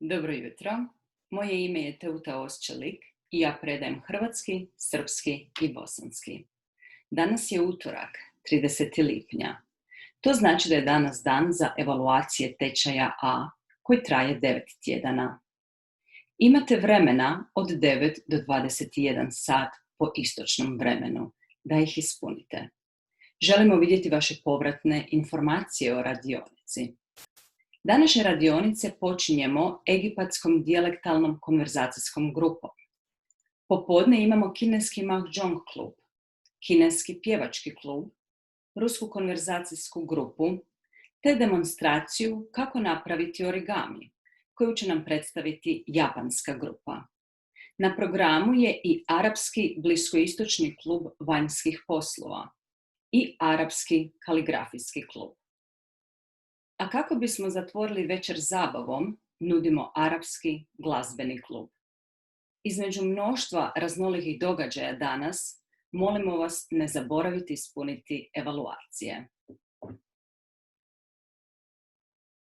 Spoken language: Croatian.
Dobro jutro, moje ime je Teuta Osčelik i ja predajem hrvatski, srpski i bosanski. Danas je utorak, 30. lipnja. To znači da je danas dan za evaluacije tečaja A, koji traje 9 tjedana. Imate vremena od 9 do 21 sat po istočnom vremenu da ih ispunite. Želimo vidjeti vaše povratne informacije o radionici. Današnje radionice počinjemo egipatskom dijalektalnom konverzacijskom grupom. Popodne imamo kineski mahjong klub, kineski pjevački klub, rusku konverzacijsku grupu, te demonstraciju kako napraviti origami, koju će nam predstaviti japanska grupa. Na programu je i arapski bliskoistočni klub vanjskih poslova i arapski kaligrafijski klub. A kako bismo zatvorili večer zabavom, nudimo arapski glazbeni klub. Između mnoštva raznolikih događaja danas, molimo vas ne zaboraviti ispuniti evaluacije.